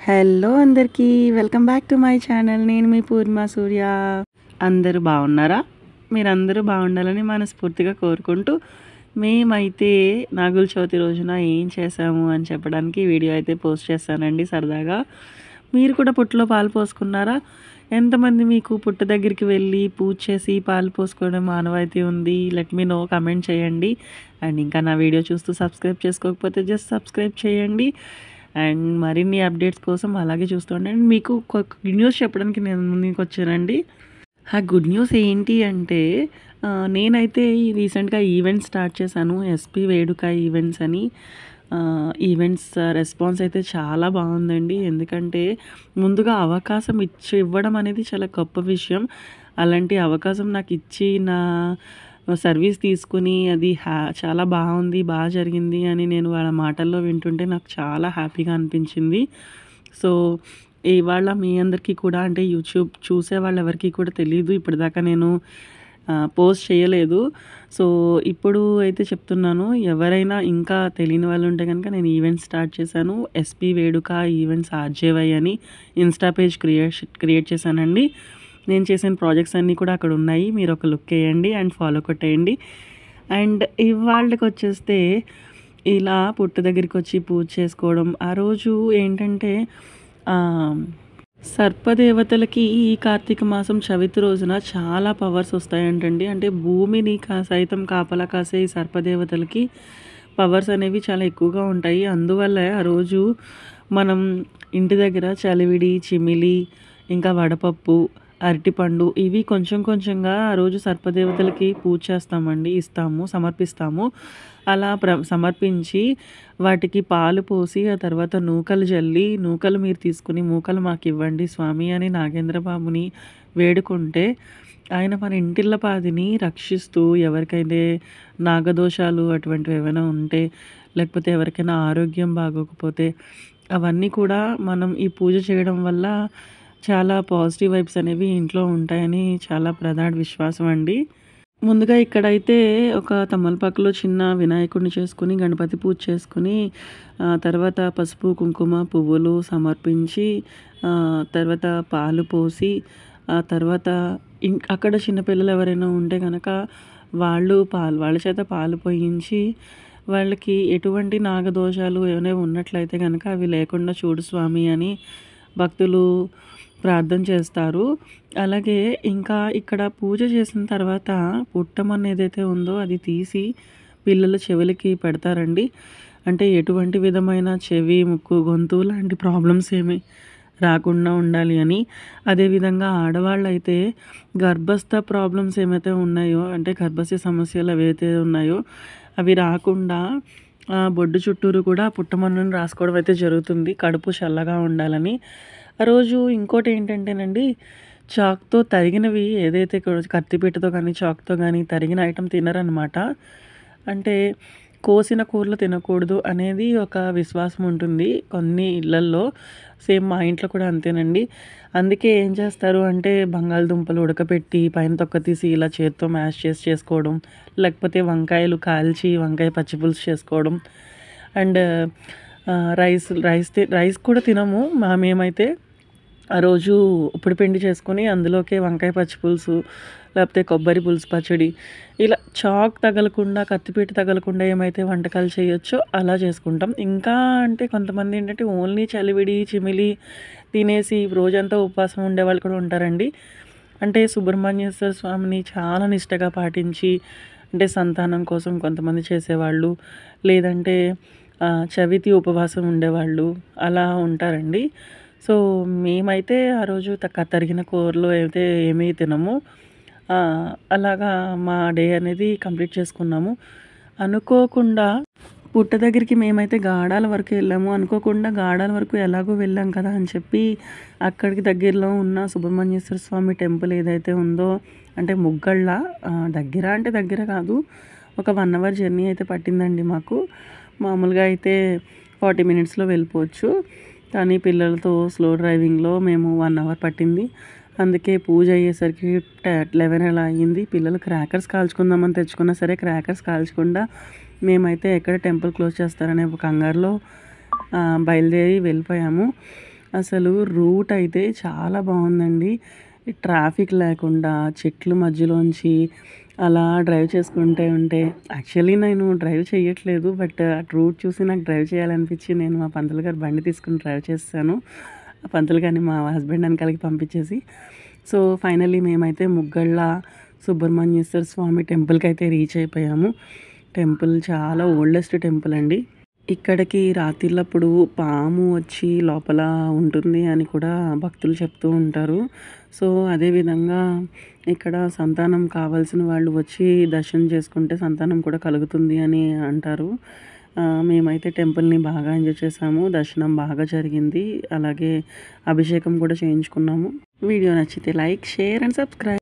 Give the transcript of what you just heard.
Hello అందరికీ welcome back to my channel. నేను మీ పూర్ణిమ సూర్య. అందరూ బాగున్నారా? మీరందరూ బాగుండాలని మనస్ఫూర్తిగా కోరుకుంటూ, మేమైతే నాగుల చవితి రోజున ఏం చేసాము అని చెప్పడానికి వీడియో అయితే పోస్ట్ చేస్తానండి సరదాగా. మీరు కూడా పుట్టలో పాలు పోసుకున్నారా? ఎంతమంది మీకు పుట్ట దగ్గరికి వెళ్ళి పూజ చేసి పాలు పోసుకోవడం ఆనవాయితీ ఉంది? లెట్ మీ నో, కమెంట్ చేయండి. అండ్ ఇంకా నా వీడియో చూస్తూ సబ్స్క్రైబ్ చేసుకోకపోతే జస్ట్ సబ్స్క్రైబ్ చేయండి. అండ్ మరిన్ని అప్డేట్స్ కోసం అలాగే చూస్తూ ఉండండి. మీకు ఒక గుడ్ న్యూస్ చెప్పడానికి నేను ముందుకు వచ్చానండి. ఆ గుడ్ న్యూస్ ఏంటి అంటే, నేనైతే రీసెంట్గా ఈవెంట్స్ స్టార్ట్ చేశాను, ఎస్పీ వేడుక ఈవెంట్స్ అని. ఈవెంట్స్ రెస్పాన్స్ అయితే చాలా బాగుందండి. ఎందుకంటే ముందుగా అవకాశం ఇవ్వడం అనేది చాలా గొప్ప విషయం. అలాంటి అవకాశం నాకు ఇచ్చి నా సర్వీస్ తీసుకుని అది చాలా బాగుంది, బాగా జరిగింది అని నేను వాళ్ళ మాటల్లో వింటుంటే నాకు చాలా హ్యాపీగా అనిపించింది. సో ఇవాళ మీ అందరికీ కూడా, అంటే యూట్యూబ్ చూసే వాళ్ళు ఎవరికి కూడా తెలీదు, ఇప్పటిదాకా నేను పోస్ట్ చేయలేదు. సో ఇప్పుడు అయితే చెప్తున్నాను. ఎవరైనా ఇంకా తెలియని వాళ్ళు ఉంటే కనుక, నేను ఈవెంట్ స్టార్ట్ చేశాను. ఎస్పీ వేడుక ఈవెంట్స్ ఆర్జేవై అని ఇన్స్టా పేజ్ క్రియేట్ చేశానండి. నేను చేసిన ప్రాజెక్ట్స్ అన్నీ కూడా అక్కడ ఉన్నాయి. మీరు ఒక లుక్ వేయండి అండ్ ఫాలో కొట్టేయండి. అండ్ ఇవాళకి వచ్చేస్తే, ఇలా పుట్ట దగ్గరికి వచ్చి పూజ చేసుకోవడం, ఆ రోజు ఏంటంటే సర్పదేవతలకి ఈ కార్తీక మాసం చవితి రోజున చాలా పవర్స్ వస్తాయంటండి. అంటే భూమిని సైతం కాపలా కాసే ఈ సర్పదేవతలకి పవర్స్ అనేవి చాలా ఎక్కువగా ఉంటాయి. అందువల్ల ఆ రోజు మనం ఇంటి దగ్గర చలివిడి, చిమిలి, ఇంకా వడపప్పు, అరటిపండు ఇవి కొంచెం కొంచెంగా ఆ రోజు సర్పదేవతలకి పూజ చేస్తామండి, సమర్పిస్తాము. అలా సమర్పించి వాటికి పాలు పోసి, ఆ తర్వాత నూకలు జల్లి, నూకలు మీరు తీసుకుని మూకలు మాకు ఇవ్వండి స్వామి అని నాగేంద్ర బాబుని వేడుకుంటే, ఆయన మన ఇంటిల్లపాదిని రక్షిస్తూ, ఎవరికైతే నాగదోషాలు అటువంటివి ఏమైనా ఉంటే, లేకపోతే ఎవరికైనా ఆరోగ్యం బాగోకపోతే, అవన్నీ కూడా మనం ఈ పూజ చేయడం వల్ల చాలా పాజిటివ్ వైబ్స్ అనేవి ఇంట్లో ఉంటాయని చాలా ప్రగాఢ విశ్వాసం అండి. ముందుగా ఇక్కడైతే ఒక తమలపాకులో చిన్న వినాయకుడిని చేసుకుని, గణపతి పూజ చేసుకుని, తర్వాత పసుపు, కుంకుమ, పువ్వులు సమర్పించి, తర్వాత పాలు పోసి, ఆ తర్వాత అక్కడ చిన్నపిల్లలు ఎవరైనా ఉంటే కనుక వాళ్ళ చేత పాలు పోయించి, వాళ్ళకి ఎటువంటి నాగదోషాలు ఏమైనా ఉన్నట్లయితే కనుక అవి లేకుండా చూడు స్వామి అని భక్తులు ప్రార్థన చేస్తారు. అలాగే ఇంకా ఇక్కడ పూజ చేసిన తర్వాత పుట్టమన్ను ఏదైతే ఉందో అది తీసి పిల్లల చెవులకి పెడతారండి. అంటే ఎటువంటి విధమైన చెవి, ముక్కు, గొంతు లాంటి ప్రాబ్లమ్స్ ఏమీ రాకుండా ఉండాలి అని. అదేవిధంగా ఆడవాళ్ళైతే గర్భస్థ ప్రాబ్లమ్స్ ఏమైతే ఉన్నాయో, అంటే గర్భస్థ సమస్యలు ఏవైతే ఉన్నాయో అవి రాకుండా బొడ్డు చుట్టూరు కూడా పుట్టమన్నును రాసుకోవడం అయితే జరుగుతుంది, కడుపు చల్లగా ఉండాలని. ఆ రోజు ఇంకోటి ఏంటంటేనండి, చాక్తో తరిగినవి ఏదైతే కత్తిపీటతో కానీ చాక్తో కానీ తరిగిన ఐటెం తినరనమాట. అంటే కోసిన కూరలు తినకూడదు అనేది ఒక విశ్వాసం ఉంటుంది కొన్ని ఇళ్లల్లో. సేమ్ మా ఇంట్లో కూడా అంతేనండి. అందుకే ఏం చేస్తారు అంటే, బంగాళదుంపలు ఉడకపెట్టి పైన తొక్క తీసి ఇలా చేత్తో మ్యాష్ చేసుకోవడం, లేకపోతే వంకాయలు కాల్చి వంకాయ పచ్చిపులుసు చేసుకోవడం. అండ్ రైస్ కూడా తినము మేమైతే. ఆ రోజు ఉప్పుడు పిండి చేసుకొని అందులోకే వంకాయ పచ్చిపులుసు, లేకపోతే కొబ్బరి పులుసు పచ్చడి, ఇలా చాక్ తగలకుండా, కత్తిపీట తగలకుండా ఏమైతే వంటకాలు చేయొచ్చో అలా చేసుకుంటాం. ఇంకా అంటే కొంతమంది ఏంటంటే ఓన్లీ చలివిడి, చిమిలి తినేసి రోజంతా ఉపవాసం ఉండేవాళ్ళు కూడా ఉంటారండి. అంటే సుబ్రహ్మణ్యేశ్వర స్వామిని చాలా నిష్టగా పాటించి, అంటే సంతానం కోసం కొంతమంది చేసేవాళ్ళు, లేదంటే చవితి ఉపవాసం ఉండేవాళ్ళు అలా ఉంటారండి. సో మేమైతే ఆ రోజు తరిగిన కూరలు అయితే ఏమీ తినము. అలాగా మా డే అనేది కంప్లీట్ చేసుకున్నాము. అనుకోకుండా పుట్ట దగ్గరికి మేమైతే గాడాల వరకు వెళ్ళాము. అనుకోకుండా గాడాల వరకు ఎలాగో వెళ్ళాం కదా అని చెప్పి, అక్కడికి దగ్గరలో ఉన్న సుబ్రహ్మణ్యేశ్వర స్వామి టెంపుల్ ఏదైతే ఉందో, అంటే ముగ్గళ్ళ దగ్గర, అంటే దగ్గర కాదు, ఒక 1 అవర్ జర్నీ అయితే పట్టిందండి మాకు. మామూలుగా అయితే 40 మినిట్స్లో వెళ్ళిపోవచ్చు, కానీ పిల్లలతో స్లో డ్రైవింగ్లో మేము 1 అవర్ పట్టింది. అందుకే పూజ అయ్యేసరికి 11 అలా అయ్యింది. పిల్లలు క్రాకర్స్ కాల్చుకుందామని తెచ్చుకున్నా సరే క్రాకర్స్ కాల్చకుండా మేమైతే ఎక్కడ టెంపుల్ క్లోజ్ చేస్తారనే ఒక కంగారులో బయలుదేరి వెళ్ళిపోయాము. అసలు రూట్ అయితే చాలా బాగుందండి. ట్రాఫిక్ లేకుండా చెట్ల మధ్యలోంచి అలా డ్రైవ్ చేసుకుంటే ఉంటే యాక్చువల్లీ నేను డ్రైవ్ చేయట్లేదు. బట్ ఆ రూట్ చూసి నాకు డ్రైవ్ చేయాలనిపించి నేను మా పంతులు గారు బండి తీసుకొని డ్రైవ్ చేసేసాను. ఆ పంతులు గారిని మా హస్బెండ్ వెనకాలకి పంపించేసి. సో ఫైనల్లీ మేమైతే ముగ్గళ్ళ సుబ్రహ్మణ్యేశ్వర స్వామి టెంపుల్కి అయితే రీచ్ అయిపోయాము. టెంపుల్ చాలా ఓల్డెస్ట్ టెంపుల్ అండి. ఇక్కడికి రాత్రిళ్ళప్పుడు పాము వచ్చి లోపల ఉంటుంది అని కూడా భక్తులు చెప్తూ ఉంటారు. సో అదేవిధంగా ఇక్కడ సంతానం కావాల్సిన వాళ్ళు వచ్చి దర్శనం చేసుకుంటే సంతానం కూడా కలుగుతుంది అని అంటారు. మేమైతే టెంపుల్ని బాగా ఎంజాయ్ చేసాము. దర్శనం బాగా జరిగింది. అలాగే అభిషేకం కూడా చేయించుకున్నాము. వీడియో నచ్చితే లైక్, షేర్ అండ్ సబ్స్క్రైబ్.